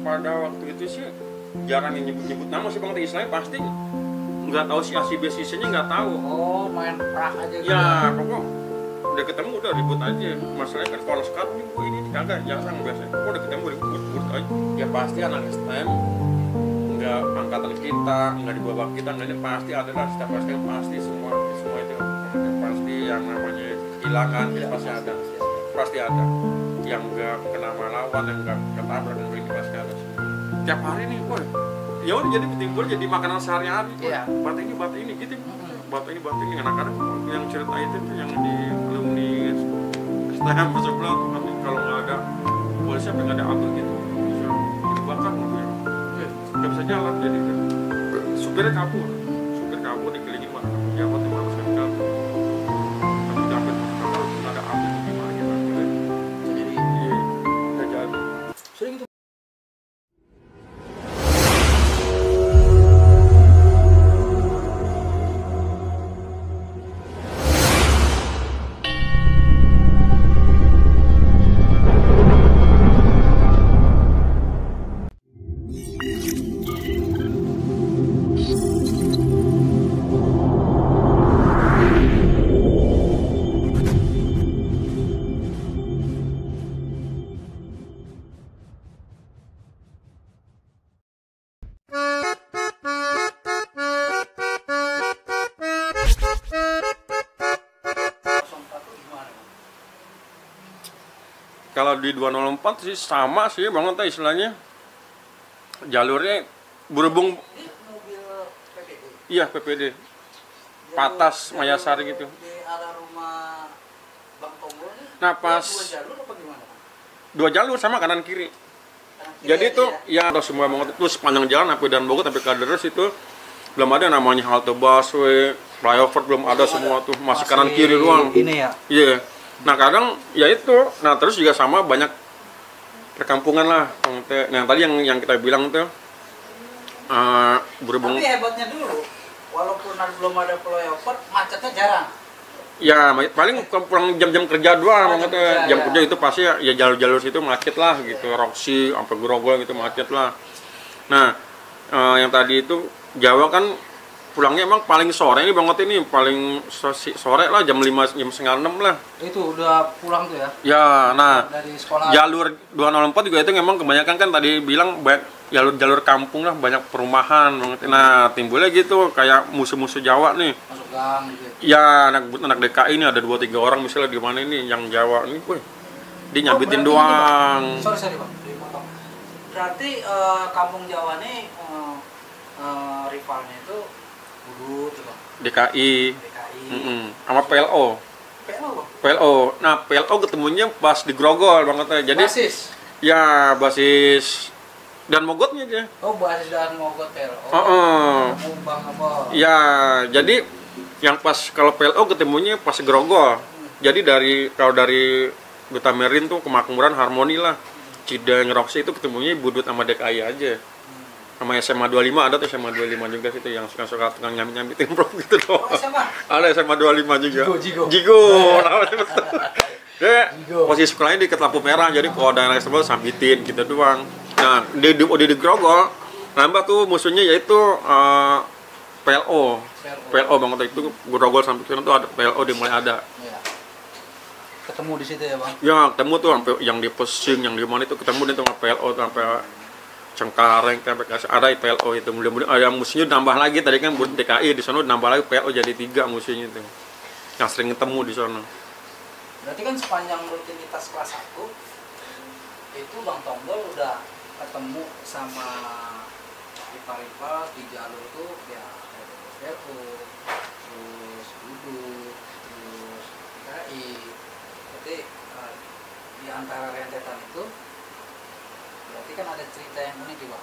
pada waktu itu sih jarang yang nyebut-nyebut nama sih Bang, istilahnya pasti nggak tahu si A si B si C nya nggak tahu. Oh, main prak aja gitu. Ya pokok udah ketemu udah ribut aja. Masalahnya kan kalau sekarang ini kagak jarang biasanya. Kok udah ketemu ribut aja. Ya pasti anak STM nggak angkatan kita, nggak di bawah kita, nggak, pasti ada lah, setiap STM pasti semua itu pasti yang namanya kehilangan ya, pasti ada yang nggak kena lawan, yang nggak ketabrak, yang ini pasti ada. Tiap hari nih, boy, ya udah jadi timbul jadi makanan sehari-hari. Iya. Batu ini gitu, batu ini anak-anak yang cerita itu tuh yang di alumni STM sebelah tuh kan, kalau nggak ada polisi apa nggak ada atur gitu bisa dibakar mobil, nggak bisa jalan jadi kan. Supirnya kabur dikelilingin mana pejabat yang harus kabur. Tapi dapat kalau nggak ada api gimana gitu. Jadi iya nggak jadi. sering tuh. Kalau di 204 sih sama sih banget istilahnya. Jalurnya berhubung Ini mobil PPD. iya PPD. Patas Mayasari gitu. Di arah rumah Bang Tombol nih. Nah, pas dua jalur apa gimana? dua jalur sama kanan kiri. Kanan kiri Jadi aja itu ya? ya ada semua banget itu sepanjang jalan sampai dan Bogor sampai Kalideres itu belum ada namanya halte busway, flyover belum ada semua tuh, masih kanan kiri doang. Ini ya. Iya. Nah kadang ya itu, nah terus juga sama banyak perkampungan lah. Nah tadi yang kita bilang tuh berhubung. Tapi hebatnya dulu, walaupun belum ada flyover, macetnya jarang. Ya paling pulang jam-jam kerja doang, jam kerja, jam ya. kerja itu pasti ya jalur-jalur situ macet lah gitu, Roxy sampai Grogol gitu macet lah. Nah yang tadi itu Jawa kan pulangnya emang paling sore ini banget ini, paling sore lah jam 5 jam setengah 6 lah. Itu udah pulang tuh ya? Ya, nah Dari sekolah. jalur 204 juga itu memang kebanyakan kan tadi bilang jalur kampung lah, banyak perumahan banget. Nah timbulnya gitu kayak musuh-musuh Jawa nih. Masuk gang gitu. Ya anak DKI ini ada 2-3 orang misalnya di mana ini yang Jawa ini, woi, dia nyabitin berarti doang. ini, sorry Bang, dipotong. Berarti kampung Jawa nih rivalnya itu Budut tuh Bang. DKI, DKI. sama PLO. PLO Bang. PLO. Nah PLO ketemunya pas di Grogol banget. Jadi Basis. ya basis dan mogotnya dia. Oh, basis dan mogot PLO. Bang apa? Ya jadi yang pas kalau PLO ketemunya pas Grogol. Jadi kalau dari Duta Merin tuh kemakmuran Harmoni lah. Cideng Roxy itu ketemunya Budut sama DKI aja. Sama SMA 25 ada tuh SMA 25 juga situ yang suka tukang nyambi timbrok gitu loh. Oh, SMA? Ada SMA 25 juga. Jigo. Namanya betul. Dia Jigo. posisi sekolahnya di lampu merah, jadi kalau ada yang tersebut sambitin gitu doang. Nah di Grogol nambah tuh musuhnya yaitu PLO. PLO banget itu Grogol sampai sana tuh ada PLO dimulai ada. Ya. Ketemu di situ ya Bang? Ya ketemu tuh sampai yang di Pesing, yang di mana itu ketemu di sama PLO sampai Cengkareng, sampai ada PLO itu. Kemudian ada musuhnya nambah lagi tadi kan DKI di sana nambah lagi PLO jadi 3 musuhnya itu. Yang sering ketemu di sana. Berarti kan sepanjang rutinitas kelas 1 itu Bang Tombol udah ketemu sama rival-rival di jalur tuh ya PLO, terus Budut, terus DKI. Berarti di antara rentetan itu berarti kan ada cerita yang unik juga.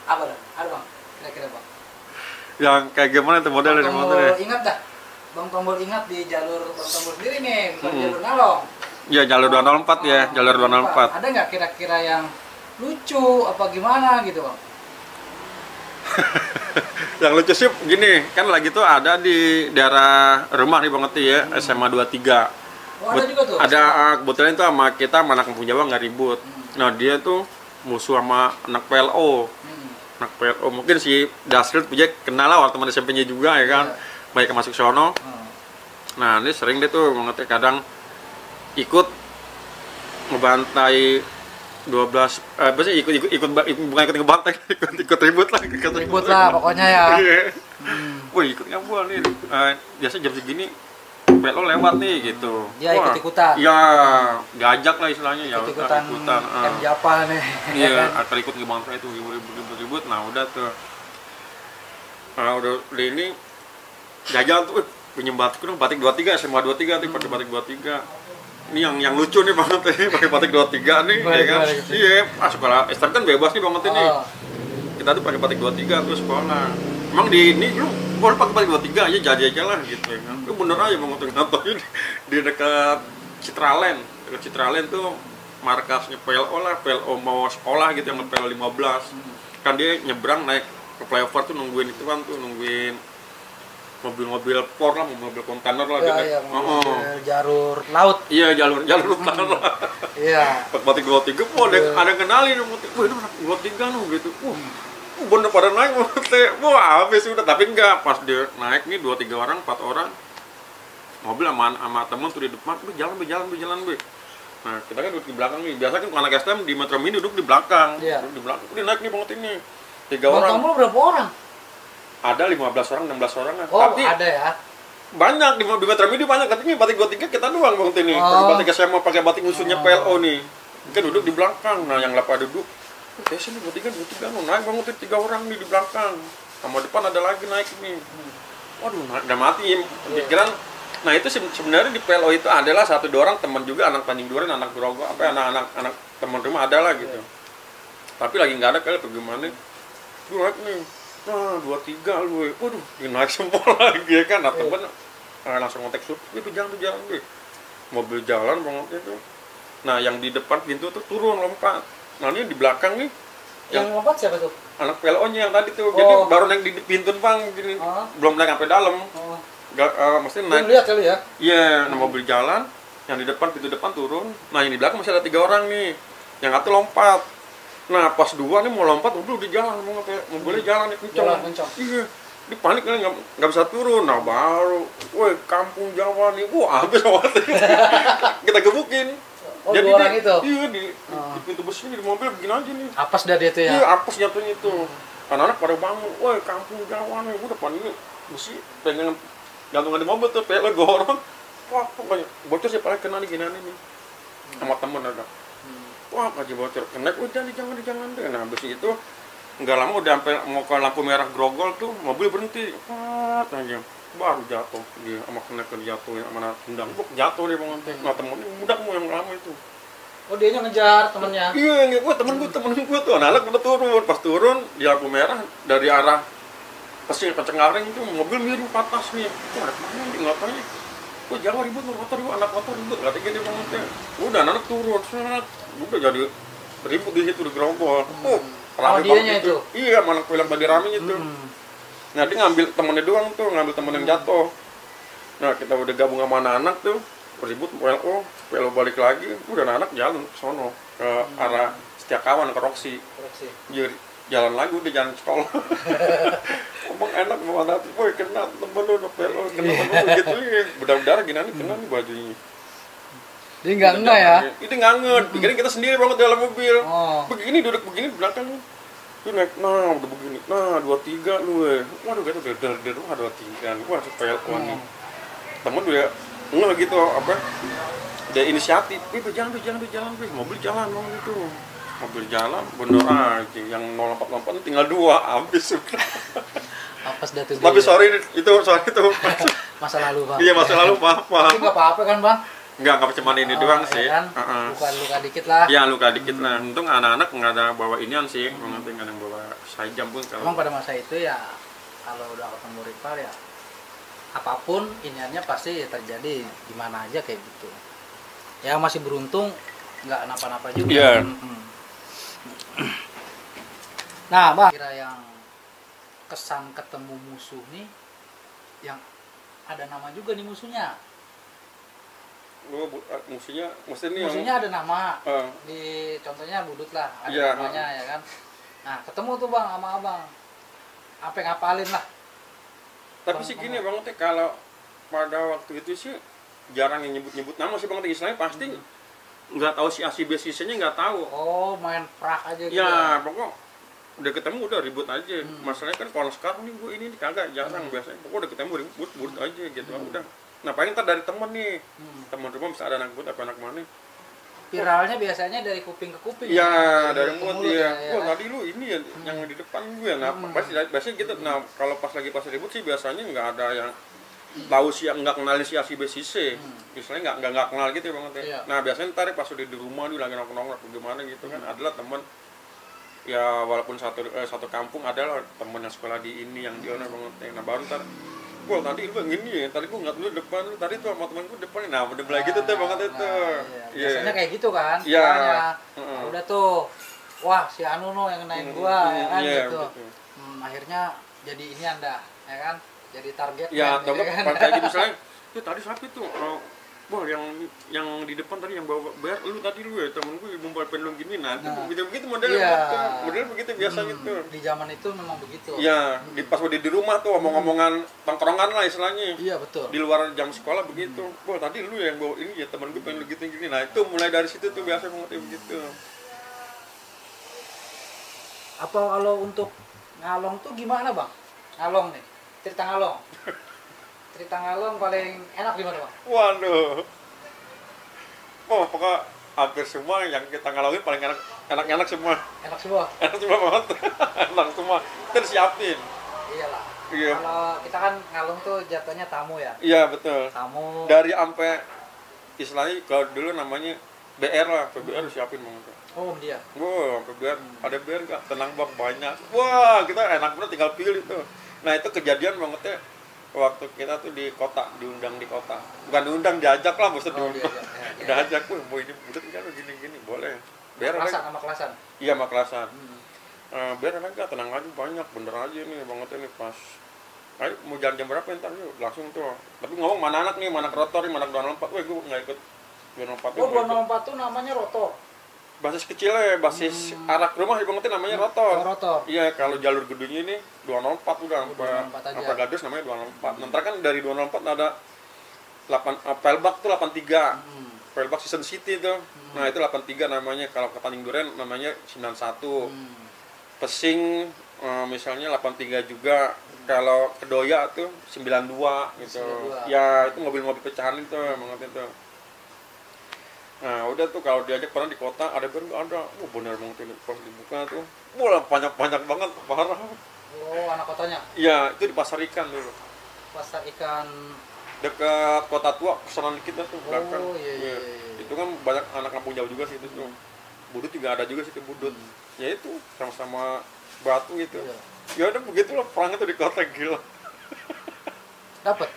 Apa dah? Ada Bang? Kira-kira Bang? Yang kayak gimana tuh modelnya? Bang Tombol ingat dah? Bang Tombol ingat di jalur Bang Tombol sendiri nih, bukan jalur Ngalong. Iya jalur 204 ya, jalur 204. Ada nggak kira-kira yang lucu apa gimana gitu Bang? Yang lucu sih gini, kan lagi tuh ada di daerah rumah nih banget ya, SMA 23. Oh, ada juga tuh? Ada kebetulan itu sama kita anak kampung Jawa nggak ribut. Nah dia tuh musuh sama anak PLO. Anak PLO mungkin si Dasril punya kenal lah teman SMP-nya juga ya kan. Baik masuk sono. Nah, ini sering dia tuh mengerti kadang ikut ngebantai 12 apa sih ikut bukan ikut ngebantai ikut ribut lah pokoknya ya. Wah, ikut ngabul nih. Biasa jam segini PLO lewat nih gitu. Dia ikut-ikutan. Iya, diajak lah istilahnya ya. Ikut-ikutan. Japa nih. Iya, atau ikut ngebantai itu ribut. Nah, udah tuh. Nah, udah ini jajan tuh punya batik dong, batik 23 SMA 23 tuh pakai batik 23. Ini yang lucu nih banget nih, pakai batik 23 nih, ya kan? Iya, sekolah STM kan bebas nih banget ini. Kita tuh pakai batik 23 tuh sekolah. Emang di ini lu boleh pakai batik 23 aja jadi aja lah gitu ya kan. Lu bener aja banget ngatoin di dekat Citraland. Dekat Citraland tuh markasnya PLO lah, PLO mau sekolah gitu yang PLO 15. Kan dia nyebrang naik ke flyover tuh nungguin itu kan tuh nungguin mobil-mobil port lah, mobil kontainer lah gitu. Iya, jalur laut. Iya, jalur utara lah. Iya. Batik 23, wah ada kenalin motif. Wah, itu anak 23 loh gitu. Bener pada naik motif. Wah, habis udah, tapi enggak pas dia naik nih 2-3 orang, 4 orang. Mobil sama temen tuh di depan, jalan. Nah, kita kan duduk di belakang nih. Biasa kan anak STM di Metro Mini duduk di belakang. Iya. Duduk di belakang. Udah naik nih banget ini. 3 orang. Kamu berapa orang? Ada 15 orang, 16 orang kan. Oh, tapi ada ya. Banyak di Metro Mini banyak, tapi ini batik 23 kita doang Bang ini. Pakai batik SMA, pakai batik musuhnya PLO nih. Kita duduk di belakang. Nah, yang pada duduk, sini 23 no, naik Bang 3 orang nih di belakang. Sama depan ada lagi naik nih. Waduh, udah mati. Pikiran. Nah, itu sebenarnya di PLO itu adalah 1-2 orang teman juga, anak Tanjung Duren, anak Grogol, anak teman rumah ada lah gitu. Tapi lagi nggak ada kali bagaimana. Gue naik nih. Nah, 23 lu, waduh, naik semua lagi ya kan, nah temen langsung ngontek sup, jalan deh, mobil jalan banget itu. Nah, yang di depan pintu tuh turun lompat, nah ini di belakang nih, yang lompat siapa tuh? Anak PLO-nya yang tadi tuh, jadi baru naik di pintu bang, gini, belum naik sampai dalam, mesti naik. Lihat kali ya? Iya, nah mobil jalan, yang di depan pintu depan turun, nah yang di belakang masih ada 3 orang nih, yang satu lompat. Nah, pas 2 nih mau lompat, udah di jalan, mau boleh jalan kencang. Iya, dia panik kan nggak bisa turun. Nah, baru, woi kampung Jawa nih, habis banget. Kita gebukin. Oh, jadi 2 orang itu? Iya, di pintu besi di mobil begini aja nih. Apes dah dia tuh ya? Iya, apes jatuhnya itu. Anak-anak pada bangun, woi kampung Jawa nih, udah panik besi, pengen gantungan di mobil tuh, pelek gorong. Wah, pokoknya bocor sih paling kena nih gini nih. Sama temen ada. Wah, kaji bocor, kena, udah jangan deh. Nah, habis itu nggak lama udah sampai mau ke lampu merah Grogol tuh, mobil berhenti, aja baru jatuh dia sama kena jatuh sama tendang, jatuh dia bang. Nah temennya muda mau yang lama itu. Oh, dia ngejar temennya? Iya, temen gue tuh, anak udah turun, pas turun di lampu merah dari arah Pesing Cengkareng itu mobil miring patas nih. Wah, ada mana nih ngapain? Wah, Jawa ribut motor ribut, anak motor ribut, kata gini banget. Udah anak turun, udah jadi ribut di situ di Grogol. Rame dianya itu. Iya, mana bilang tadi rame itu. Nah, dia ngambil temennya doang tuh, ngambil temen yang jatuh. Nah, kita udah gabung sama anak-anak tuh, ribut PLO balik lagi, udah anak jalan ke sono ke arah Setiakawan ke Roxy. Jalan lagi udah jalan sekolah. Ngomong enak mau nanti, boy kena temen lu PLO, kena temen lu gitu ya. Berdarah gini nih kena nih bajunya. Dia enggak ya? Itu nganget, pikirin kita sendiri banget dalam mobil. Begini duduk begini di belakang. Lu naik, nah udah begini, nah 23 lu waduh gitu, der wah 23, wah PLO nih. Temen udah enggak gitu apa? Dia inisiatif, jangan mobil jalan gitu. Mobil jalan, bener aja, yang 044 tinggal 2, habis sudah. Apes dah tuh. Tapi sorry itu. Masa lalu bang. Iya masa lalu apa? Tapi nggak apa-apa kan bang? Nggak cuma ini doang sih. Kan? Luka dikit lah. Iya luka dikit lah. Untung anak-anak nggak ada bawa inian sih, nggak ada yang bawa sajam pun. Emang pada masa itu ya, kalau udah ketemu rival ya, apapun iniannya pasti terjadi di mana aja kayak gitu. Ya masih beruntung nggak napa-napa juga. Iya. Nah bang, kira yang kesan ketemu musuh nih, yang ada nama juga nih musuhnya. musuhnya ada nama uh, di contohnya Budut lah, ada iya, namanya ya kan. Nah ketemu tuh bang sama abang, apa ngapalin lah. tapi Bang, sih gini bang teh, kalau pada waktu itu sih jarang yang nyebut nama sih bang teh, istilahnya pasti nggak tahu si A si B si C nya nggak tahu. Oh main prak aja gitu Ya pokok udah ketemu udah ribut aja. Masalahnya kan kalau sekarang nih gue ini kagak jarang biasanya. Pokok udah ketemu ribut aja gitu. Udah. Nah paling ntar dari temen nih, teman rumah bisa ada anak but apa anak mana. viralnya biasanya dari kuping ke kuping Ya dari ke mulut ya, ya. Wah tadi lu ini ya yang di depan gue. Nah biasanya gitu. Nah kalau pas lagi pas ribut sih biasanya nggak ada yang tahu sih, nggak kenalin si A si B si C. Misalnya nggak kenal gitu ya banget ya. Iya. Nah biasanya ntar pas udah di rumah nih lagi nongkrong gimana gitu kan, adalah teman ya walaupun satu kampung adalah temen yang sekolah di ini yang di mana banget. Nah baru ntar, wah tadi lu gini ya, tadi gua ngeliat lu depan, lu tadi tuh sama temen gua depan. Nah udah mulai gitu tuh banget itu. Iya. Biasanya kayak gitu kan. Iya. Nah, udah tuh, wah si Anu no yang naik gua ya kan gitu. Betul. Akhirnya jadi ini Anda ya kan, jadi target Ya kan, atau ya kan? tadi misalnya, ya tadi siapa itu? Wah yang di depan tadi yang bawa bayar lu tadi lu ya, temen gue membawa penlung gini. Nah begitu modelnya iya. model begitu biasa gitu. Di zaman itu memang begitu. Iya, pas udah di rumah tuh omong-omongan tongkrongan lah istilahnya. Iya betul. Di luar jam sekolah begitu. Wah tadi lu yang bawa ini ya, temen gue pengen lu gini. Nah itu mulai dari situ tuh biasa banget begitu. Apa kalau untuk ngalong tuh gimana bang? Ngalong nih, cerita ngalong. Cerita ngalong paling enak gimana bang? Waduh. Oh pokoknya hampir semua yang kita ngalongin paling enak semua. Enak semua. Enak semua banget. Enak semua. Kita disiapin. Iyalah. Iya. Kalau kita kan ngalong tuh jatuhnya tamu ya. Iya betul. Tamu. Dari sampai istilahnya kalau dulu namanya BR lah, PBR disiapin banget. Oh dia. Wah, PBR ada BR nggak? Tenang bang banyak. Wah kita enak banget tinggal pilih tuh. Nah itu kejadian banget ya. Waktu kita tuh di kota, diundang di kota. Bukan diundang, diajak lah, maksudnya diundang. Udah ajak, wah mau ini budut kan gini-gini, boleh. Biar sama kelasan. Iya, sama kelasan. Biar enggak, tenang aja banyak, bener aja nih banget ini pas. Ayo mau jam berapa ntar yuk, langsung tuh. Tapi ngomong mana anak nih, mana rotor nih, mana 204. Wah, gue nggak ikut 204. Oh, 204 tuh namanya rotor. Basis kecilnya, basis arak rumah banget namanya rotor. Rotor. Iya, kalau jalur gedungnya ini 204 udah sampai Gadus namanya 204. Nanti kan dari 204 ada 8 Pelbak tuh 83. Pelbak Season City tuh. Nah, itu 83 namanya. Kalau ke Tanjung Duren namanya 91. Pesing misalnya 83 juga. Kalau ke Doya tuh 92 gitu. 92. Ya, itu mobil-mobil pecahan itu banget itu. Nah udah tuh kalau diajak pernah di kota ada bener nggak ada, bener banget ini pas dibuka tuh, banyak banget parah. Oh anak kotanya? Iya itu di pasar ikan dulu. Pasar ikan dekat kota tua, kesanan kita tuh belakang. Oh iya. Itu kan banyak anak kampung jauh juga sih itu tuh. Budut juga ada juga sih di Budut. Ya itu sama-sama batu gitu. Ya udah begitulah perang itu di kota gila. Dapat?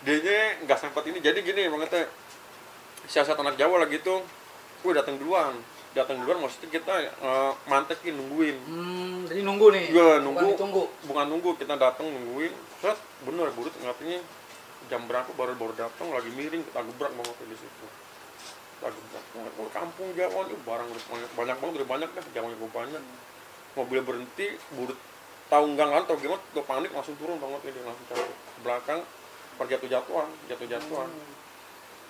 Dianya nggak sempat ini, jadi gini banget ya. Siasat anak Jawa lah gitu, gue datang duluan maksudnya kita mantekin nungguin. Jadi nunggu nih? Iya nunggu, bukan nunggu, kita datang nungguin. Set, bener Budut ngapainnya jam berapa baru datang lagi miring, kita gebrak banget di situ. Kita gebrak, kampung Jawa ini barang banyak banget, udah banyak deh, Jawa gue banyak. Mobil berhenti, Budut tahu enggak kan, tahu gimana, tuh panik langsung turun banget ini, langsung cabut ke belakang, jatuh-jatuhan.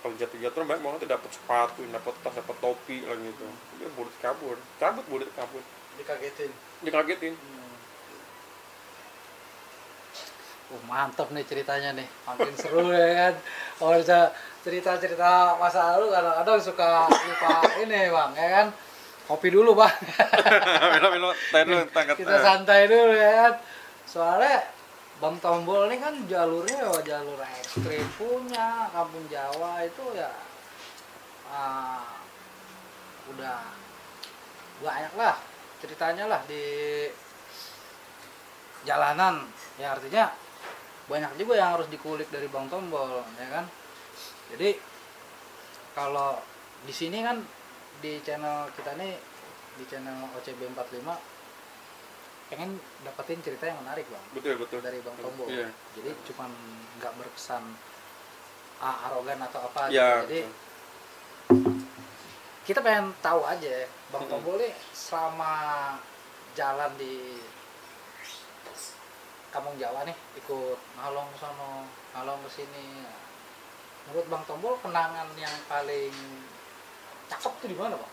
Kalau jatuh-jatuh banyak banget dapat sepatu, dapat tas, dapat topi lagi gitu. Dia Budut kabur. Dikagetin. Mantap nih ceritanya nih, makin seru ya kan. Kalau bisa cerita-cerita masa lalu kadang-kadang suka lupa ini bang, ya kan. Kopi dulu bang. Kita santai dulu ya kan. Soalnya Bang Tombol ini kan jalurnya jalur ekstrim punya, kampung Jawa itu ya udah banyak lah ceritanya lah di jalanan. Ya artinya banyak juga yang harus dikulik dari Bang Tombol, ya kan. Jadi kalau di sini kan di channel kita nih, di channel OCB 45 pengen dapetin cerita yang menarik bang. Betul dari Bang Tombol. Iya. Jadi cuman nggak berkesan arogan atau apa Ya, gitu. Jadi betul. kita pengen tahu aja Bang Tombol nih selama jalan di Kampung Jawa nih, ikut ngalong sono, ngalong kesini. Nah, menurut Bang Tombol kenangan yang paling cakep tuh di mana Bang?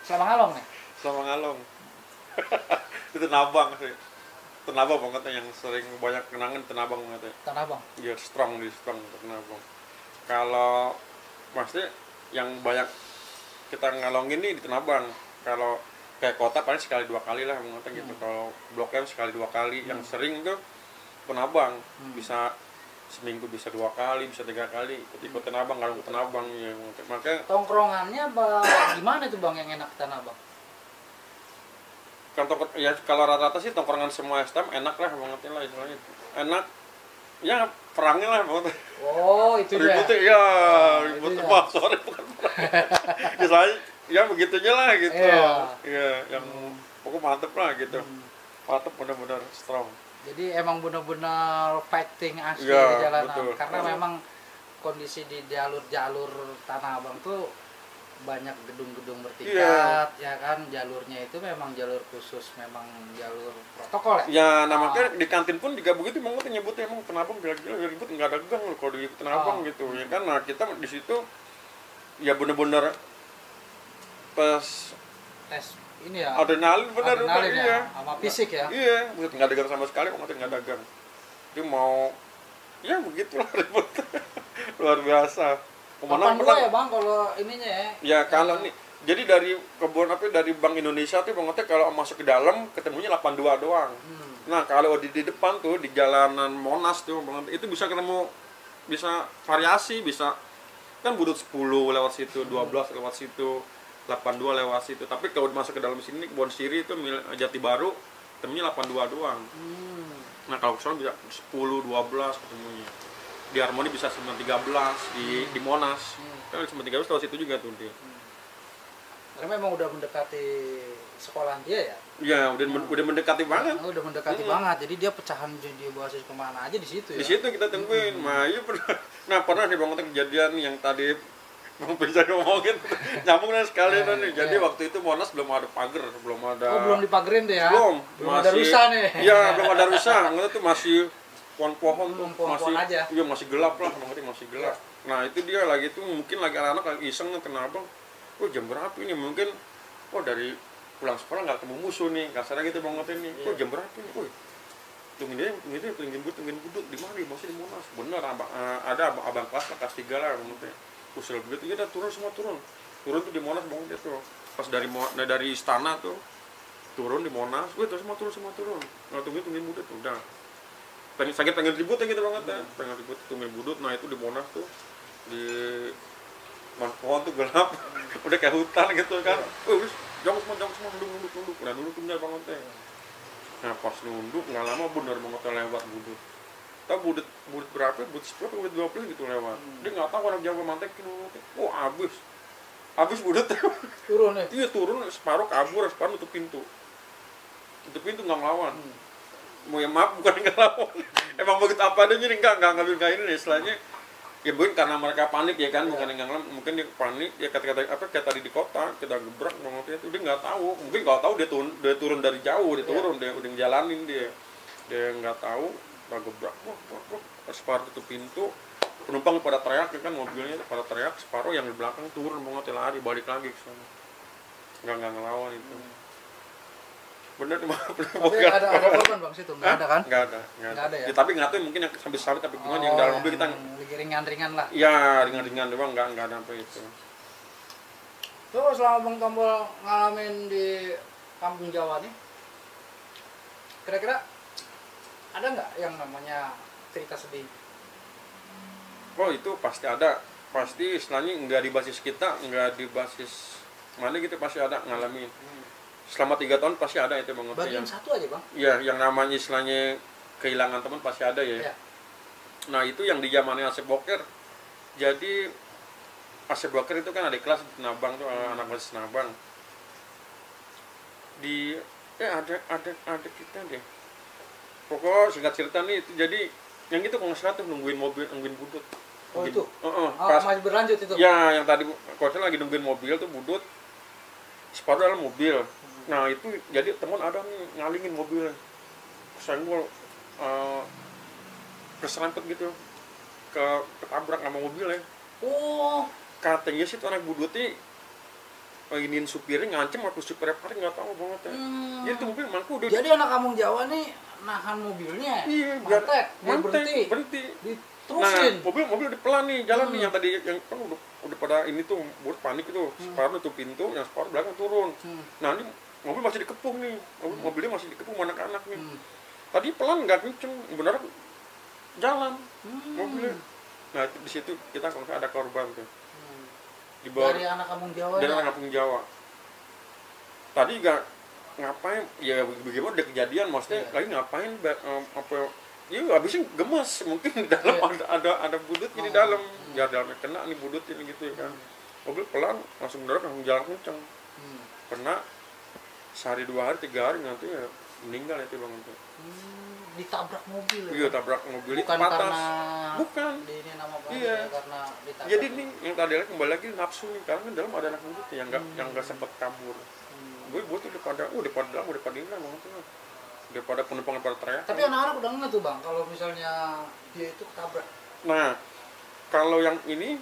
Selama ngalong nih? Selama ngalong. Itu Nabang sih. Tenabang banget yang sering banyak kenangan Tenabang banget ya. Tanah Abang. Iya, strong untuk Tenabang. Kalau maksudnya yang banyak kita ngalongin nih di Tenabang. Kalau kayak kota paling sekali 2 kali lah menurut gitu. Kalau Blok M sekali 2 kali. Yang sering tuh Tenabang. Bisa seminggu bisa 2 kali, bisa 3 kali ikut Tenabang, ngalong ke Tenabang ya. Makanya Tongkrongannya gimana tuh Bang yang enak Tanah Abang? kan ya kalau rata-rata sih tongkrongan semua STM enak lah banget lah istilahnya. Enak ya perangnya lah banget. Oh, itu ya. Ributnya ya, itu ribut ya. apa? Sorry bukan perang. Istilahnya ya begitunya lah gitu. Iya. Iya, yang pokoknya mantep lah gitu. Mantep benar-benar strong. Jadi emang benar-benar fighting asli Iya, di jalanan. betul. Karena memang kondisi di jalur-jalur Tanah Abang tuh banyak gedung-gedung bertingkat, ya kan, jalurnya itu memang jalur khusus, memang jalur protokol ya. Ya, nah makanya di kantin pun juga begitu emang kita nyebutnya emang Tenabang gila-gila ribut nggak ada gang loh kalau di Tenabang gitu ya kan. Nah kita di situ ya bener-bener pas Tes ini ya. adrenalin bener adrenalin ya, iya. sama fisik ya. Iya, begitu nggak ada gang sama sekali, nggak ada gang. Dia mau ya begitulah ribut luar biasa. Kapan dua ya Bang kalau ininya ya? Ya kalau nih, jadi dari kebun apa dari Bank Indonesia tuh Bang Ote kalau masuk ke dalam ketemunya 82 doang. Nah kalau di depan tuh di jalanan Monas tuh Bang Ote, itu bisa ketemu, bisa variasi, bisa kan budut 10 lewat situ, 12 lewat situ, 82 lewat situ. Tapi kalau masuk ke dalam sini Kebon Siri itu Jati Baru ketemunya 82 doang. Nah kalau kesana bisa 10, 12 ketemunya. Di Harmoni bisa 913 di Monas. Kan 913 lewat situ juga tuh dia. Karena memang udah mendekati sekolahan dia ya. Iya, udah mendekati banget. Udah mendekati banget. Jadi dia pecahan jadi basis kemana aja di situ ya. Di situ kita tungguin. Nah, iya pernah. Nah, pernah nih Bang kejadian yang tadi Bang bisa ngomongin nyambung nih sekali nih. Jadi waktu itu Monas belum ada pagar, belum ada. Oh, belum dipagerin tuh ya. Belum ada rusa nih. Iya, belum ada rusa. Enggak tuh masih pohon-pohon tuh Pohon-pohon masih aja. Iya, masih gelap lah, masih gelap. Nah, itu dia lagi tuh mungkin lagi anak-anak lagi iseng kenapa? Oh, jam berapa ini? Mungkin dari pulang sekolah nggak ketemu musuh nih. Kasarnya gitu Bang ini. Oh, jam berapa ini? Oh, tungguin budut di mana? Masih di Monas. Bener, ada abang kelas lah, kelas 3 lah Bang Ote. Usul begitu, ya udah turun semua turun. Turun tuh di Monas Bang Ote tuh. Pas dari istana tuh turun di Monas. Wih, terus semua turun. Nah, tungguin budut udah. Pengen ribut ya gitu banget ya. Pengen ribut tungguin budut. Nah, itu di Monas tuh di pohon tuh gelap. Udah kayak hutan gitu kan. Jangan semua nunduk. Udah nunduk bener banget ya. Nah, pas nunduk nggak lama bener banget lewat budut. Tahu budut berapa? Budut 10 atau budut 20 gitu lewat. Dia nggak tahu orang Jawa mantekin. Oh, habis budut. Turun nih. Iya, turun separuh kabur, separuh nutup pintu. Nutup pintu nggak ngelawan. Mau ya maaf bukan nggak lawan. Emang begitu apa adanya nih nggak ngambil kayak ini istilahnya. Ya mungkin karena mereka panik ya kan, bukan yang ngelawan, mungkin dia panik ya kata kayak tadi di kota kita gebrak ngomongnya itu dia nggak tahu, mungkin nggak tahu dia turun dari jauh, dia udah ngejalanin dia nggak tahu, kita gebrak, separuh tutup pintu, penumpang pada teriak ya kan, mobilnya pada teriak, separuh yang di belakang turun banget lari balik lagi ke sana, nggak ngelawan itu. Bener cuma tapi ada korban Bang situ? Nggak ada kan? Nggak ada ya? Ya, tapi nggak tahu mungkin yang sampai tapi gimana yang dalam mobil kita ringan-ringan lah. ya ringan-ringan doang nggak ada apa itu. Terus selama Bang Tombol ngalamin di Kampung Jawa nih, kira-kira ada nggak yang namanya cerita sedih? Oh itu pasti ada, pasti istilahnya nggak di basis kita, nggak di basis mana gitu pasti ada ngalamin. Selama 3 tahun pasti ada itu Bang. Bagian satu aja Bang? Iya, yang namanya istilahnya kehilangan teman pasti ada ya. Nah itu yang di zamannya Asep Boker. Jadi Asep Boker itu kan adik kelas di Tenabang tuh, anak kelas Tenabang. Ada kita deh. Pokoknya singkat cerita nih itu jadi yang itu kalau nggak salah tuh nungguin budut. Oh itu? Pas masih berlanjut itu? ya yang tadi kosan lagi nungguin mobil tuh budut sepatu dalam mobil. Nah itu jadi teman ada nih ngalingin mobilnya, senggol keserempet gitu, ketabrak sama mobilnya. Oh, Katanya sih tuh anak budutnya ingin supirnya ngancem waktu supirnya paling nggak tahu banget ya. Jadi tuh mobil mangku udah. Jadi anak kampung Jawa nih nahan mobilnya. Iya, biar berhenti. Nah, mobil udah pelan nih jalan nih, yang tadi yang kan udah pada ini tuh buat panik itu, separuh tuh pintu, yang separuh belakang turun. Nah ini mobil masih dikepung nih, mobilnya masih dikepung anak-anak nih. Tadi pelan nggak kenceng, beneran jalan mobilnya. Nah di situ kita kalau ada korban tuh. Dari anak kampung Jawa. Dari anak kampung Jawa. Tadi nggak ngapain? Ya bagaimana udah kejadian, maksudnya lagi ngapain? Apa? Ya habisnya gemes, mungkin di dalam ada budut di dalam, ya dalamnya kena nih budut ini gitu ya kan. Mobil pelan langsung mendarat langsung jalan kencang. Kena sehari 2 hari 3 hari nanti ya meninggal itu bang itu. Ditabrak mobil ya? Iya tabrak mobil. Bukan patas. Karena bukan ini nama iya. Karena ditabrak. Jadi nih yang tadi lagi kembali lagi nafsu nih, karena dalam ada anak budut yang nggak sempat kabur. Gue tuh udah pada dalam udah pada ini lah bang itu. Daripada penumpang pada teriak. Tapi anak-anak udah nggak tuh bang kalau misalnya dia itu ketabrak. Nah kalau yang ini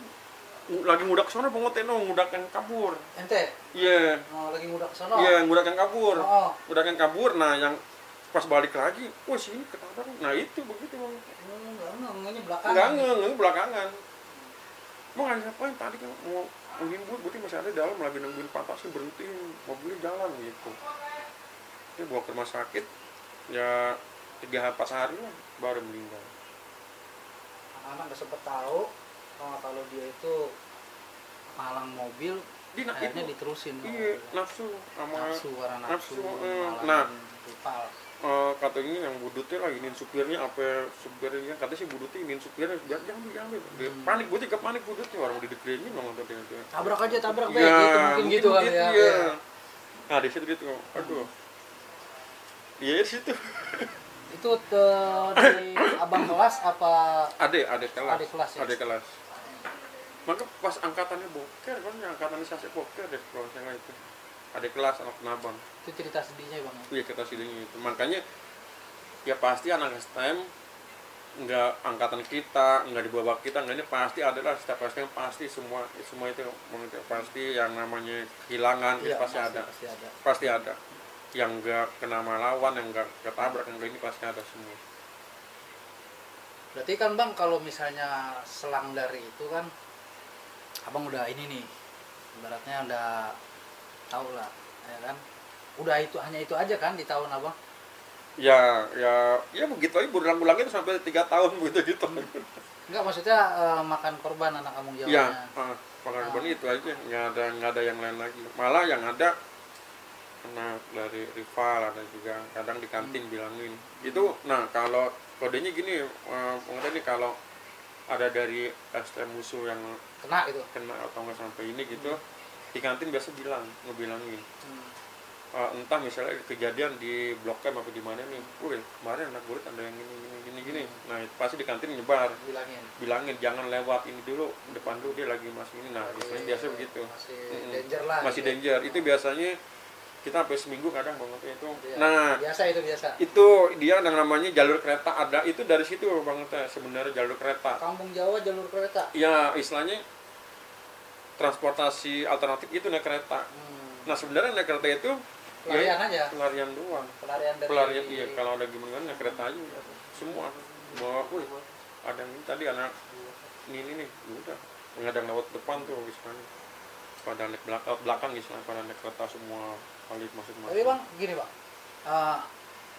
lagi ngudak ke sana bang Oteno, ngudak yang kabur. Ente? Iya. Lagi ngudak ke sana? Iya, ngudak yang kabur. Ngudak yang kabur, nah yang pas balik lagi, wah sini ketabrak. Nah itu begitu bang. Enggak, belakangan. Enggak, belakangan. Mau ngapain tadi kan mau nungguin berarti masih ada di dalam lagi nungguin patasnya berhenti, mobilnya jalan gitu. Ini bawa ke rumah sakit, ya 3-4 hari lah baru meninggal. Anak nggak sempet tahu kalau dia itu malang mobil, akhirnya diterusin. Iya, nafsu karena nafsu. Nah, katanya yang budutnya lah ingin supirnya supirnya katanya si budutnya ingin supirnya jangan dia panik, budutnya ke panik budutnya orang udah dikelilingin banget tadi. Tabrak ya, gitu mungkin gitu kali ya. Iya. Nah di situ gitu, aduh. Iya di situ. Itu dari abang kelas apa? Adik kelas. Ya? Adik kelas. Maka pas angkatannya boker kan, angkatannya sase boker deh kalau saya itu. Adik kelas anak penabang. Itu cerita sedihnya bang. Iya cerita sedihnya itu. Makanya ya pasti anak STM nggak angkatan kita, nggak di bawah kita, nggak, ini pasti adalah setiap STM pasti semua itu pasti yang namanya kehilangan itu pasti ada. Yang nggak kena lawan, yang nggak ketabrak, yang ini pasti ada semua. Berarti kan bang kalau misalnya selang dari itu kan abang udah ini nih, ibaratnya udah tahu lah, ya kan? Udah hanya itu aja kan di tahun abang? Ya begitu aja berulang-ulang itu sampai 3 tahun begitu gitu. Enggak, maksudnya makan korban anak kampung Jawa. Iya, makan korban itu aja, nggak ada yang lain lagi. Malah yang ada anak dari rival, ada juga kadang di kantin bilangin itu. Nah kalau kodenya gini, pengen nih kalau ada dari STM musuh yang kena atau nggak sampai ini gitu, di kantin biasa ngebilangin. Entah misalnya kejadian di Blok M atau di mana nih, kemarin anak gue ada yang gini. Nah itu pasti di kantin nyebar, bilangin jangan lewat ini dulu, depan dulu dia lagi masih ini. Nah biasa begitu, masih danger. Itu biasanya kita sampai seminggu kadang banget itu. Nah biasa. Itu dia yang namanya jalur kereta ada, itu dari situ banget sebenarnya jalur kereta. Kampung Jawa jalur kereta. Ya istilahnya transportasi alternatif itu naik kereta. Nah sebenarnya naik kereta itu pelarian aja. Pelarian doang. Pelarian iya, kalau ada gimana naik kereta aja semua. Bawa ada yang tadi anak ini nih, udah mengadang lewat depan tuh misalnya. Pada naik belakang misalnya, pada naik kereta semua kali masuk-masuk. Tapi bang, gini bang,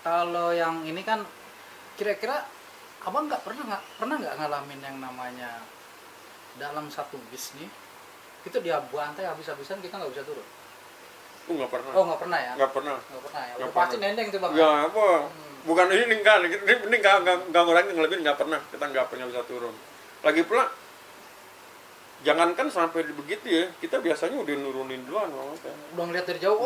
kalau yang ini kan kira-kira abang pernah nggak ngalamin yang namanya dalam satu bis nih itu dia bantai habis-habisan kita nggak bisa turun? Nggak pernah. Oh nggak pernah ya? Nggak pernah ya. Nggak Pasti pernah. nendeng tuh bang. Ya apa? Bukan ini nggak ngurangin ngelebihin, nggak pernah, kita nggak pernah bisa turun. Lagi pula jangankan sampai begitu ya, kita biasanya udah nurunin duluan banget. Udah ngeliat dari jauh,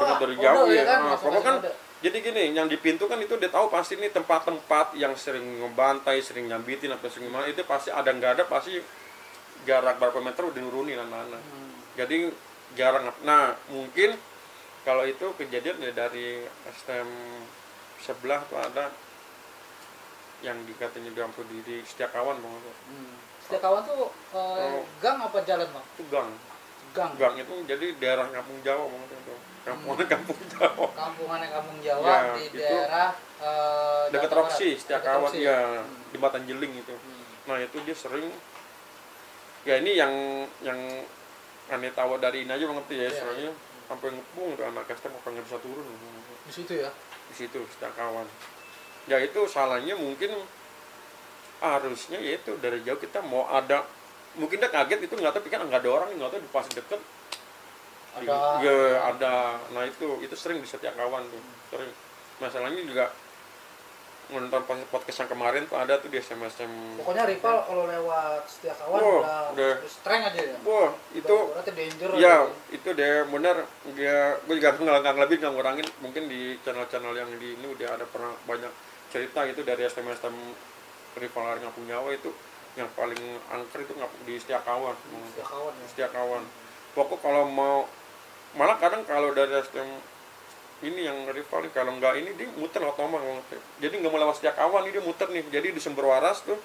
ya kan. Pokoknya kan jadi gini, yang di pintu kan itu dia tahu pasti ini tempat-tempat yang sering ngebantai, sering nyambitin apa sering gimana, itu pasti ada nggak ada pasti jarak berapa meter udah nurunin anak-anak. Jadi jarang. Nah mungkin kalau itu kejadian ya dari STM sebelah tuh ada yang dikatanya di Ampun di Setiakawan bang. Setiakawan tuh gang apa jalan bang? Itu gang. Gang itu jadi daerah Kampung Jawa bang itu. Kampungan Kampung Jawa. Kampungannya Kampung Jawa Ya, di itu daerah dekat Jawa Roksi, Barat. Setiakawan Dekat Roksi. ya di Batanjeling itu. Nah itu dia sering ya ini yang aneh tahu dari ini aja bang ya, soalnya sampai ngepung tuh anak STM apa nggak bisa turun Di situ ya? di situ Setiakawan. Ya itu salahnya mungkin harusnya yaitu dari jauh kita mau ada mungkin dia kaget itu nggak tahu pikir nggak ada orang nggak tahu di pas deket Ada. ya ada. Nah itu sering di Setiakawan tuh sering. Masalahnya juga nonton podcast yang kemarin tuh ada tuh di SM. Pokoknya rival kalau lewat Setiakawan udah streng aja ya. Wah itu berarti danger ya aja. itu deh bener dia gue juga nggak lebih nggak ngurangin mungkin di channel-channel yang di ini udah ada pernah banyak cerita gitu dari SM rival Kampung Jawa itu yang paling angker itu di Setiakawan. Setiakawan ya. Setiakawan. Pokok kalau mau malah kadang kalau dari STM ini yang rival nih kalau nggak ini dia muter otomatis banget. Jadi nggak mau lewat Setiakawan ini dia muter nih. Jadi di Sumber Waras tuh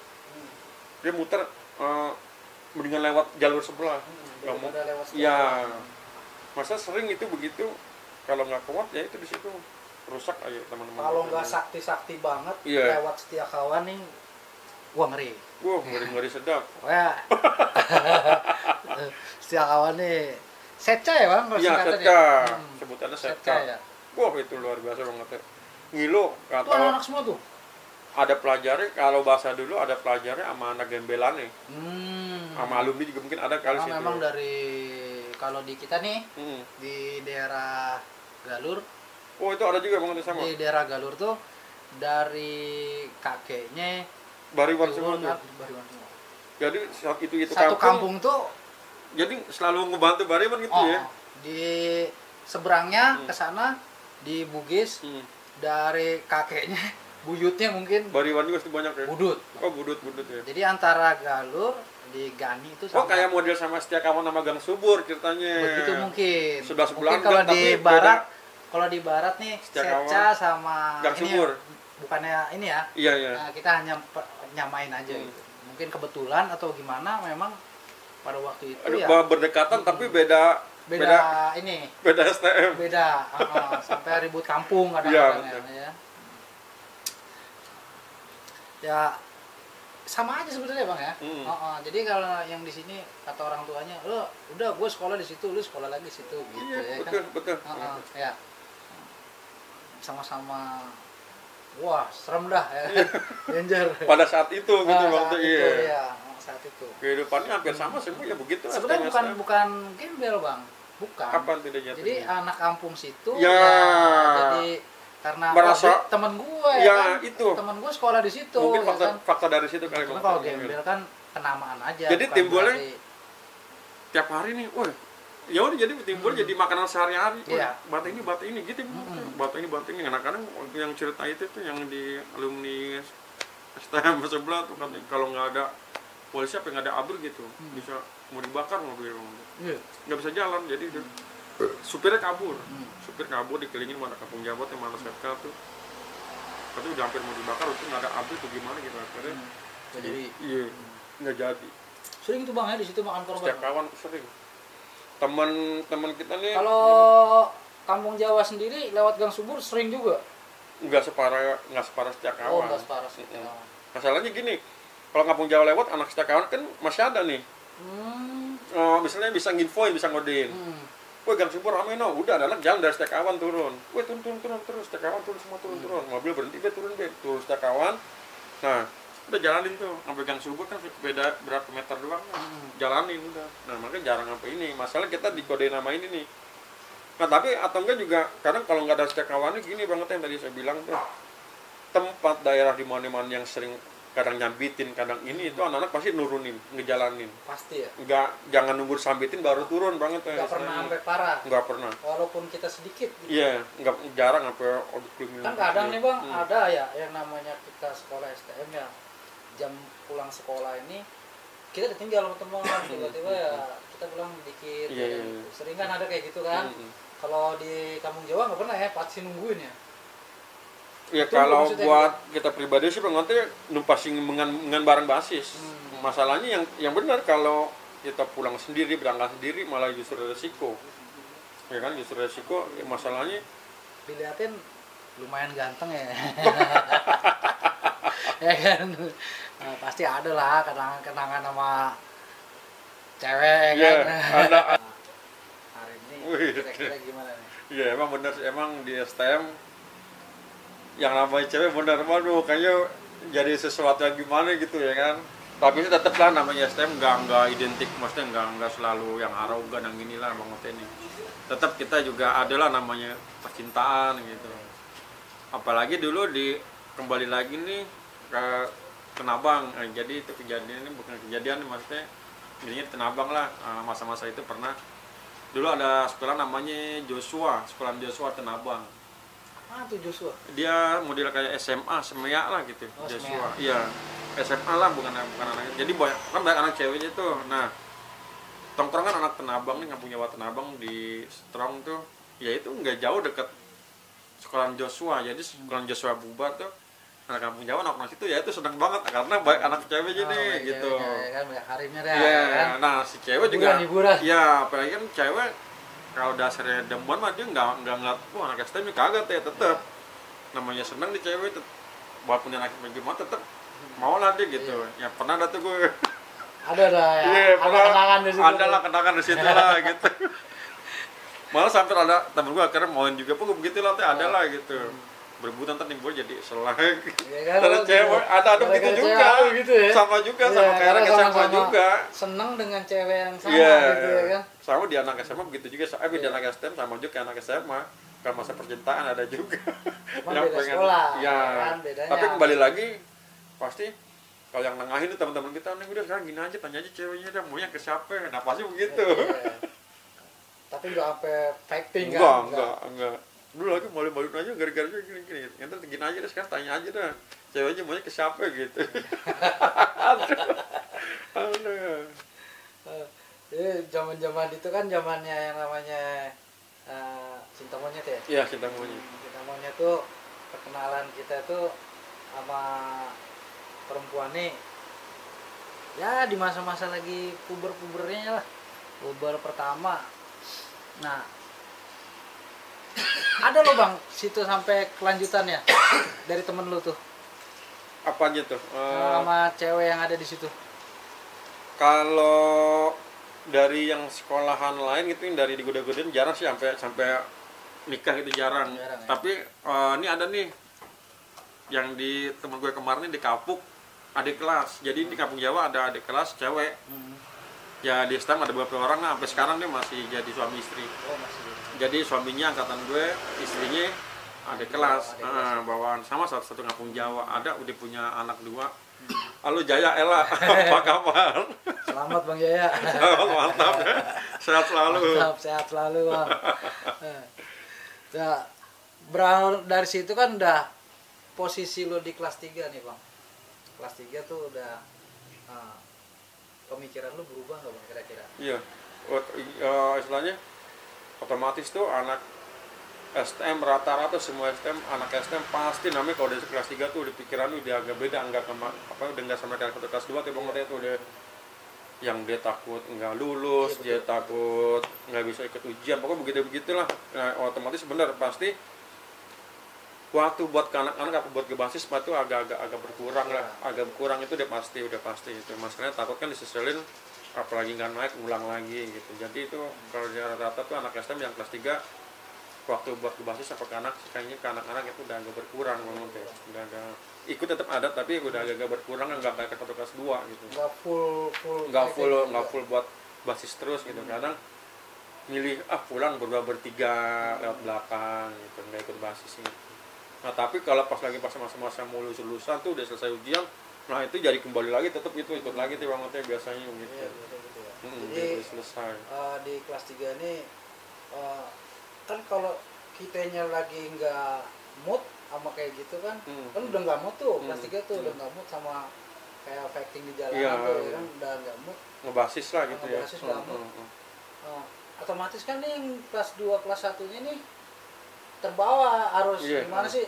dia muter mendingan lewat jalur sebelah. Nggak mau. Ya masa sering itu begitu. Kalau nggak kuat ya itu di situ rusak aja teman-teman. Kalau nggak sakti banget lewat Setiakawan nih, wah ngeri. Wah ngeri sedap. Wah. Setiakawan nih seca ya bang? Iya seca. Sebutannya seca. Ya? Wah itu luar biasa banget ya. Ngilo kata itu anak-anak semua tuh? Ada pelajarnya, kalau bahasa dulu ada pelajarnya sama anak gembelan nih. Sama alumni juga mungkin ada kali situ. Memang dari kalau di kita nih di daerah Galur. Oh itu ada juga bang sama. Di daerah Galur tuh dari kakeknya Bariwan semua tuh. Bariwan semua. Jadi itu satu kampung tuh. Jadi selalu ngebantu Bariwan gitu ya. Di seberangnya ke sana di Bugis dari kakeknya buyutnya mungkin Bariwan juga banyak ya. Budut. Oh budut ya. Jadi antara Galur di Gani itu sama. Oh kayak model sama Setiakawan sama Gang Subur ceritanya. Begitu mungkin. Sebelah kalau di barat kalau di barat nih Seca sama Gang Subur. Bukannya ini ya. Iya. Nah, kita hanya nyamain aja gitu. Mungkin kebetulan atau gimana memang pada waktu itu ya berdekatan tapi beda ini. Beda STM. Beda. Sampai ribut kampung kadang-kadang ya. Ya sama aja sebetulnya bang ya. Jadi kalau yang di sini kata orang tuanya, lo udah gue sekolah di situ, lu sekolah lagi di situ gitu iya, ya betul. Ya. Sama-sama wah, serem dah ya. Danger. Pada saat itu gitu waktu iya. Saat itu. Kehidupannya hampir sama semua ya begitu. Sebenarnya bukan gembel bang, bukan. Kapan tidak jatuh? Jadi anak kampung situ ya jadi karena merasa temen gue ya kan, itu temen gue sekolah di situ. Mungkin kan? fakta dari situ kali. Karena kalau gembel kan kenamaan aja. Jadi timbulnya tiap hari nih, wah ya udah jadi timbul jadi makanan sehari-hari. Iya. Batu ini gitu. Batu ini anak-anak yang cerita itu tuh yang di alumni STM sebelah tuh kan kalau nggak ada polisi apa nggak ada abur gitu bisa mau dibakar mobil nggak bisa jalan jadi supirnya kabur dikelilingin mana Kampung Jawa yang mana Setka tuh tapi udah hampir mau dibakar itu nggak ada abur tuh gimana gitu akhirnya jadi nggak jadi sering itu bang ya di situ makan korban. Setiakawan sering teman kita nih kalau Kampung Jawa sendiri lewat Gang Subur sering juga nggak separah Setiakawan. Nggak separah Setiakawan. Masalahnya gini kalau Kampung Jawa lewat anak Setiakawan kan masih ada nih misalnya bisa nginfoin bisa ngodein wah Gang Subur rame no udah ada anak jalan dari Setiakawan turun wah turun terus Setiakawan turun mobil berhenti turun Setiakawan nah udah jalanin tuh sampai Gang Subur kan beda berapa meter doang jalanin udah nah makanya jarang apa ini masalah kita dikodein nama ini nih nah tapi atau enggak juga kadang kalau nggak ada Setiakawan gini banget yang tadi saya bilang tuh tempat daerah di mana-mana yang sering kadang nyambitin kadang ini itu anak-anak pasti nurunin ngejalanin pasti ya jangan nunggu sambitin baru turun banget nggak pernah sampai parah nggak pernah walaupun kita sedikit gitu. Iya nggak jarang sampai kan kadang nih bang ada ya yang namanya kita sekolah STM ya jam pulang sekolah ini kita ditinggal sama teman tiba-tiba ya kita pulang dikit Iya, ya. iya. Sering kan ada kayak gitu kan. Kalau di kampung Jawa nggak pernah ya pasti nungguin ya. Ya Itu kalau maksudnya buat kita pribadi sih pengerti numpasing dengan barang basis. Masalahnya yang benar kalau kita pulang sendiri, berangkat sendiri malah justru resiko. Ya kan justru resiko, ya masalahnya Dilihatin lumayan ganteng ya. Ya kan. Nah, pasti ada lah kenangan-kenangan sama cewek ya kan. ada. Hari ini Wih. kira-kira gimana nih? Ya emang benar sih, emang di STM yang namanya cewek benar, waduh kayaknya jadi sesuatu yang gimana gitu ya kan. Tapi sih tetap lah namanya STM nggak identik, maksudnya nggak selalu yang arogan yang inilah bang Ote ini. Tetap kita juga adalah namanya percintaan gitu. Apalagi dulu kembali lagi nih ke Tenabang. Jadi itu kejadian ini bukan kejadian, maksudnya intinya Tenabang lah. Masa-masa itu pernah dulu ada sekolah namanya Joshua, sekolah Joshua Tenabang. Ah tuh Joshua. Dia model kayak SMA, semea lah gitu. Oh, Joshua. Iya. SMA lah bukan anak. Jadi banyak kan banyak anak ceweknya tuh. Nah, tongkrongan anak Tenabang nih, kampung Jawa Tenabang di Strong tuh, ya itu nggak jauh deket sekolah Joshua. Jadi sekolah Joshua bubar tuh anak kampung Jawa, anak situ ya itu seneng banget karena banyak anak ceweknya nih gitu. Ya kan banyak harimnya deh. Iya, Kan? nah si cewek juga. Hiburan. Ya, apalagi kan cewek kalau dasarnya demuan mah dia nggak ngeliat, wah anak STM kagak ya tetep namanya seneng di cewek, walaupun anak gimana tetep mau lah dia gitu. Ya pernah ada tuh gue. Ada dah ya. Iya, Ada kenangan di situ. ada lah kenangan di situ lah gitu. Malah sampai ada temen gue akhirnya mauin juga, pokoknya begitu lah teh ada lah gitu. Berebutan ntar timbul jadi selang. Iya kan, Terus cewek ada begitu gara-gara juga. cewek gitu ya. Sama juga Iya, sama kayak anak karena SMA sama-sama juga. Seneng dengan cewek yang sama Iya. gitu ya kan. Sama di anak SMA begitu juga. Di anak STM sama juga kayak anak SMA. Kalau masa percintaan ada juga. Cuman beda sekolah, ya. kan, bedanya. Tapi kembali lagi pasti kalau yang nengahin itu teman-teman kita nih udah sekarang gini aja, tanya aja ceweknya dah maunya ke siapa. Nah pasti begitu. Iya. Tapi nggak sampai fighting kan? Enggak. Dulu lagi malu-maluin aja gara-gara gini. Nanti gini aja deh, sekarang tanya aja dah. Ceweknya maunya ke siapa gitu. Aduh. Jadi zaman-zaman itu kan zamannya yang namanya cinta monyet ya. Iya, cinta monyet. Cinta monyet tuh perkenalan kita tuh sama perempuan nih. Ya di masa-masa lagi puber-pubernya lah. Puber pertama. Nah, ada loh bang, situ sampai kelanjutannya dari temen lu tuh. Apa aja tuh? Sama cewek yang ada di situ. Kalau dari yang sekolahan lain gitu, yang dari digoda-godain jarang sih sampai nikah itu jarang. Ya? Tapi ini ada nih yang di temen gue kemarin nih di Kapuk, adik kelas. Jadi di Kampung Jawa ada adik kelas cewek. Ya di STM ada beberapa orang lah, sampai sekarang dia masih jadi suami istri. Oh masih. Jadi suaminya angkatan gue, istrinya adik kelas. Bawaan sama satu Kampung Jawa. Ada udah punya anak 2. Halo Jaya Ella, apa kabar? Selamat Bang Jaya. Mantap ya, sehat selalu. Mantap, sehat selalu Bang. Ya, berawal dari situ kan udah posisi lo di kelas 3 nih Bang. Kelas 3 tuh udah pemikiran lo berubah nggak Bang kira-kira? Iya, istilahnya otomatis tuh anak STM rata-rata semua STM, anak STM pasti namanya kalau dari kelas 3 tuh udah pikiran udah agak beda, udah nggak sama kayak kelas 2 tuh Bang Ote tuh udah yang dia takut nggak lulus, dia takut nggak bisa ikut ujian, pokoknya begitulah. Nah, otomatis bener pasti waktu buat ke anak-anak apa buat ke basis itu agak berkurang lah, agak berkurang itu udah pasti itu. Masalahnya takut kan diseselin apalagi nggak naik ulang lagi gitu. Jadi itu kalau di rata-rata tuh anak STM yang kelas 3 waktu buat ke basis apa ke anak, kayaknya ke anak-anak itu udah agak berkurang banget ya. Udah agak ikut tetap ada tapi udah agak berkurang, nggak kayak kelas 2 gitu. Nggak full buat basis terus gitu. Kadang milih pulang berdua bertiga lewat belakang gitu, nggak ikut basis gitu. Nah tapi kalau pas masa-masa mau lulusan tuh udah selesai ujian, nah itu jadi kembali lagi tetap itu ikut lagi tuh bangetnya biasanya gitu. Iya, betul ya. Jadi selesai. Di kelas 3 ini kan kalau kitanya lagi nggak mood sama kayak gitu kan, kan udah nggak mood tuh kelas 3 tuh udah nggak mood sama kayak fighting di jalanan Iya. tuh ya kan udah nggak mood. Ngebasis lah gitu ya. Ngebasis nggak mood. Otomatis kan nih yang kelas 2 kelas 1-nya nih terbawa harus Iya. gimana sih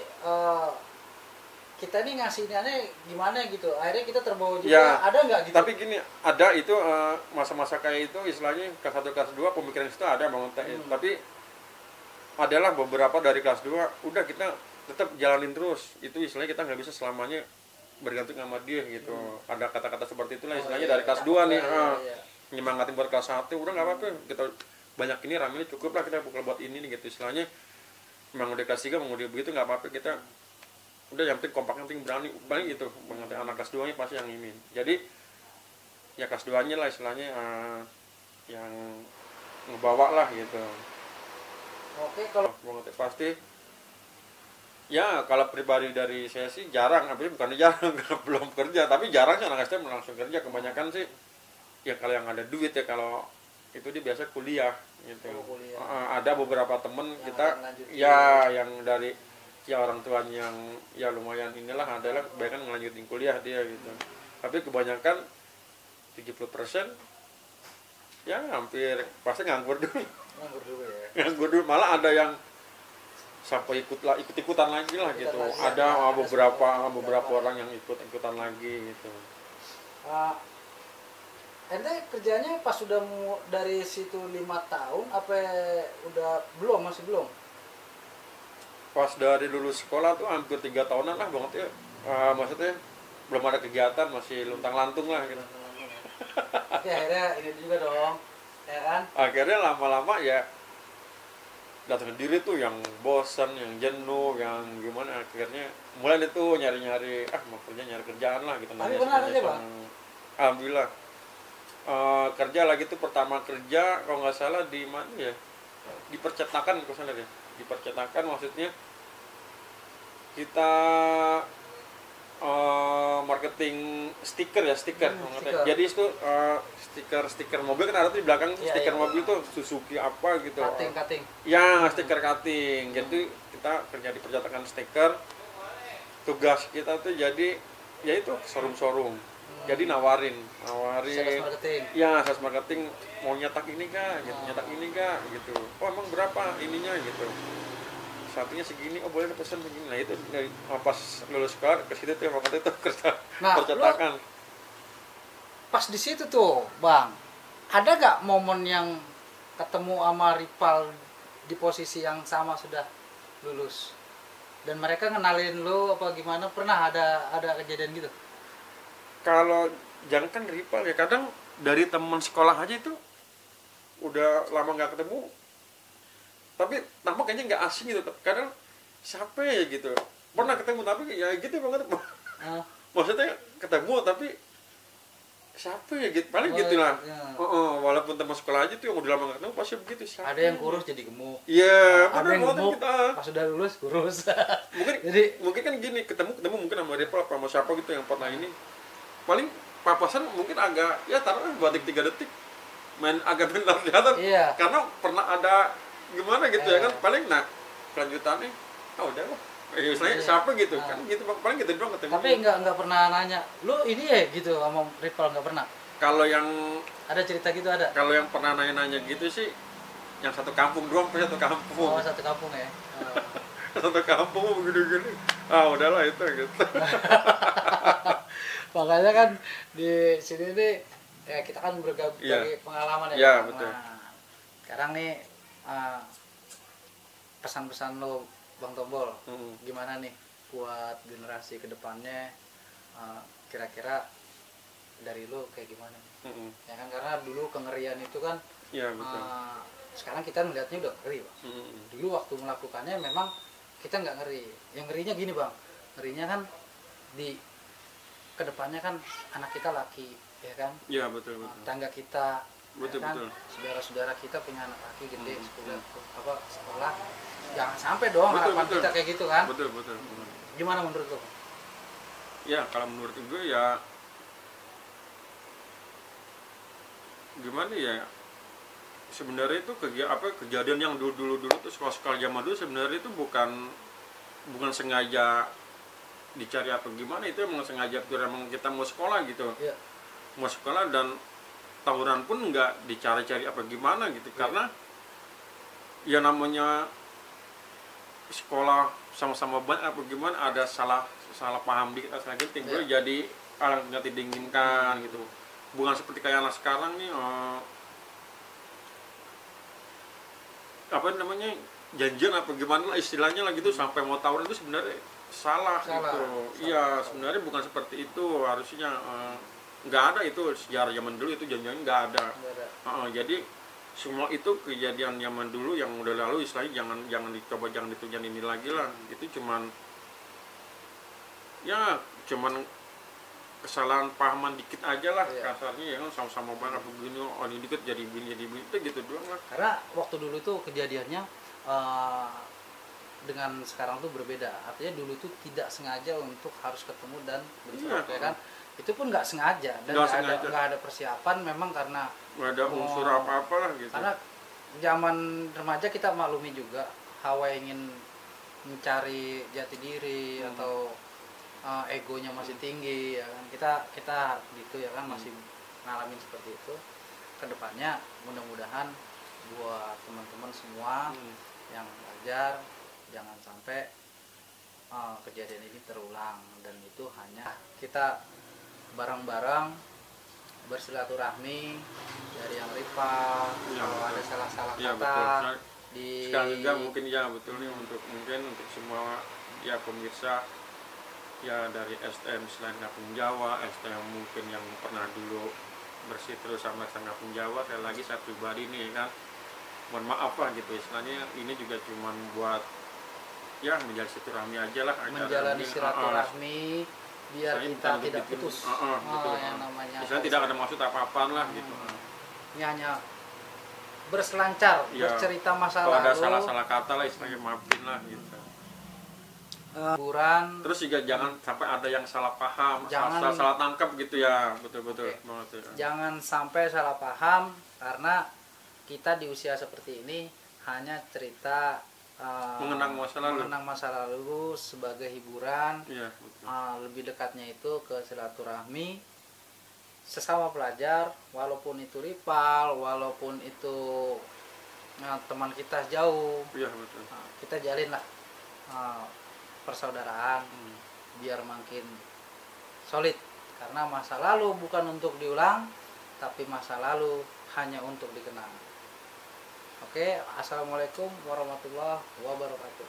kita nih ngasihnya gimana gitu, akhirnya kita terbawa juga. Ya, ada nggak gitu? Tapi gini, ada itu masa-masa kayak itu istilahnya kelas 1 kelas 2 pemikiran itu ada Bang Ontek. Tapi adalah beberapa dari kelas 2 udah kita tetap jalanin terus. Itu istilahnya kita nggak bisa selamanya bergantung sama dia gitu. Ada kata-kata seperti itulah istilahnya dari kelas 2 nih. Iya. Nyemangatin buat kelas 1 udah nggak apa-apa, kita banyak ini rame ini cukup lah, kita buka buat ini nih gitu istilahnya. Memang udah kelas 3 mau dia begitu nggak apa-apa, kita udah yang penting kompak, yang penting berani paling gitu. Mengerti anak kelas 2 nya pasti yang ini. Jadi ya kelas 2 nya lah istilahnya yang ngebawa lah gitu. Oke, kalau Mengerti pasti ya kalau pribadi dari saya sih jarang, tapi bukan jarang belum kerja, tapi jarang sih anak SD langsung kerja. Kebanyakan sih ya kalau yang ada duit ya, kalau itu dia biasa kuliah gitu. kuliah. Ada beberapa temen Yang kita akan lanjutin. ya yang dari ya orang tuanya yang ya lumayan inilah adalah kebanyakan ngelanjutin kuliah dia gitu. Tapi kebanyakan 70% ya hampir pasti nganggur dulu. nganggur dulu ya. Nganggur dulu, malah ada yang sampai ikut-ikutan lagi lah gitu. Lagi, Ada ada beberapa orang yang ikut-ikutan lagi gitu. Ente kerjanya pas sudah dari situ 5 tahun apa udah belum, masih belum? Pas dari lulus sekolah tuh hampir 3 tahunan lah banget ya. Maksudnya belum ada kegiatan, masih luntang-lantung lah gitu. Oke, akhirnya ini juga dong, ya kan? Akhirnya lama-lama ya datang sendiri tuh yang bosan, yang jenuh, yang gimana, akhirnya mulai itu nyari-nyari mau kerja, nyari kerjaan lah gitu. Tapi pernah kerja, Bang? Alhamdulillah. Kerja lagi tuh pertama kerja kalau nggak salah di mana ya, di percetakan kalau salah ya, di percetakan maksudnya kita marketing stiker ya, stiker. Jadi itu stiker mobil kan ada tuh di belakang, stiker mobil tuh Suzuki apa gitu. Cutting. Ya, stiker cutting. Jadi kita kerja di percetakan stiker. Tugas kita tuh jadi ya itu showroom. Jadi nawarin. Sales marketing. Ya, sales marketing mau nyetak ini kah, gitu, nyetak ini kah, gitu. Oh, emang berapa ininya gitu. Satunya segini, oh boleh pesan begini. Nah, itu dari pas lulus sekolah ke situ tuh waktu itu kerja percetakan. Pas di situ tuh, Bang. Ada gak momen yang ketemu sama rival di posisi yang sama sudah lulus? Dan mereka ngenalin lo apa gimana? Pernah ada kejadian gitu? Kalau jangan kan rival ya, kadang dari teman sekolah aja itu udah lama nggak ketemu, tapi nama kayaknya nggak asing gitu. Kadang siapa ya gitu, pernah ketemu tapi ya gitu banget. Maksudnya ketemu tapi siapa ya gitu, paling gitulah. Walaupun teman sekolah aja tuh yang udah lama nggak ketemu pasti begitu. Siapa ada yang kurus jadi gemuk. Iya, ada yang gemuk kita. pas sudah lulus kurus. mungkin kan gini, ketemu mungkin sama rival apa sama siapa gitu yang pernah ini. Paling papasan mungkin agak ya taruh batik 3 detik main agak benar kelihatan. Iya. Karena pernah ada gimana gitu ya kan, paling kelanjutannya udah lah misalnya siapa gitu kan gitu, paling gitu doang ketemu. Tapi nggak pernah nanya lu ini ya gitu sama rival, nggak pernah. Kalau yang ada cerita gitu ada. Kalau yang pernah nanya gitu sih yang satu kampung doang, satu kampung. Satu kampung ya. Satu kampung begini-gini. Udahlah itu gitu. Makanya kan di sini nih ya kita kan berbagi pengalaman ya. Iya, betul. Sekarang nih pesan-pesan lo Bang Tombol, gimana nih buat generasi kedepannya, kira-kira dari lo kayak gimana? Ya kan karena dulu kengerian itu kan, betul. sekarang kita melihatnya udah ngeri, Bang. Dulu waktu melakukannya memang kita nggak ngeri. Yang ngerinya gini, Bang, ngerinya kan di kedepannya kan anak kita laki, ya kan? Iya, betul. Tangga kita, betul, ya kan? betul. Saudara-saudara kita punya anak laki gede, sekolah, jangan sampai dong harapan kita kayak gitu kan? Betul. Gimana menurut lo? Ya, kalau menurut gue ya gimana ya? Sebenarnya itu kejadian yang dulu tuh sekolah zaman dulu sebenarnya itu bukan sengaja dicari apa gimana, itu emang sengaja tuh, emang kita mau sekolah gitu, Iya. mau sekolah dan tawuran pun nggak dicari-cari apa gimana gitu. Karena ya namanya sekolah sama-sama banyak apa gimana, ada salah paham dikit salah genting jadi hal yang tidak diinginkan gitu. Bukan seperti kayak anak sekarang nih, apa namanya, janjian apa gimana lah istilahnya lah gitu, sampai mau tawuran itu sebenarnya salah gitu. Iya, sebenarnya bukan seperti itu harusnya. Nggak ada itu sejarah zaman dulu, itu janjian nggak ada. Jadi semua itu kejadian zaman dulu yang udah lalu, istilahnya jangan dicoba, jangan ditunjuk ini lagi lah. Itu cuman kesalahan pahaman dikit aja lah, kasarnya ya kan, sama-sama banget begini, oh ini dikit jadi begini itu gitu doang lah. Karena waktu dulu itu kejadiannya dengan sekarang tuh berbeda. Artinya dulu itu tidak sengaja untuk harus ketemu dan bersuap, ya kan. Itu pun nggak sengaja dan nggak ada persiapan, memang karena nggak ada unsur apa-apa lah gitu. Karena zaman remaja kita maklumi juga, hawa ingin mencari jati diri atau egonya masih tinggi, ya kan. Kita gitu ya kan, masih ngalamin seperti itu. Kedepannya mudah-mudahan buat teman-teman semua yang belajar, jangan sampai kejadian ini terulang, dan itu hanya kita bareng-bareng bersilaturahmi dari yang rival, kalau ada salah-salah kata di sekali juga mungkin ya betul nih, untuk semua ya pemirsa ya dari STM selain Kampung Jawa, STM mungkin yang pernah dulu bersih terus sama Kampung Jawa, sekali lagi saya pribadi nih kan, mohon maaf lah gitu, istilahnya ini juga cuman buat ya menjalani silaturahmi aja lah, menjalani silaturahmi biar kita tidak putus, gitu. Yang namanya misalnya tidak ada maksud apa-apaan lah gitu. Ini hanya berselancar, bercerita masa lalu. Kalau ada salah-salah kata lah istilahnya, maafin lah gitu. Terus juga jangan sampai ada yang salah paham, salah tangkap gitu ya, betul-betul. Jangan sampai salah paham, karena kita di usia seperti ini hanya cerita mengenang masa lalu sebagai hiburan. Iya, betul. Lebih dekatnya itu ke silaturahmi sesama pelajar, walaupun itu rival, walaupun itu teman kita jauh. Iya, betul. Kita jalinlah persaudaraan biar makin solid, karena masa lalu bukan untuk diulang, tapi masa lalu hanya untuk dikenang. Oke, assalamualaikum warahmatullahi wabarakatuh.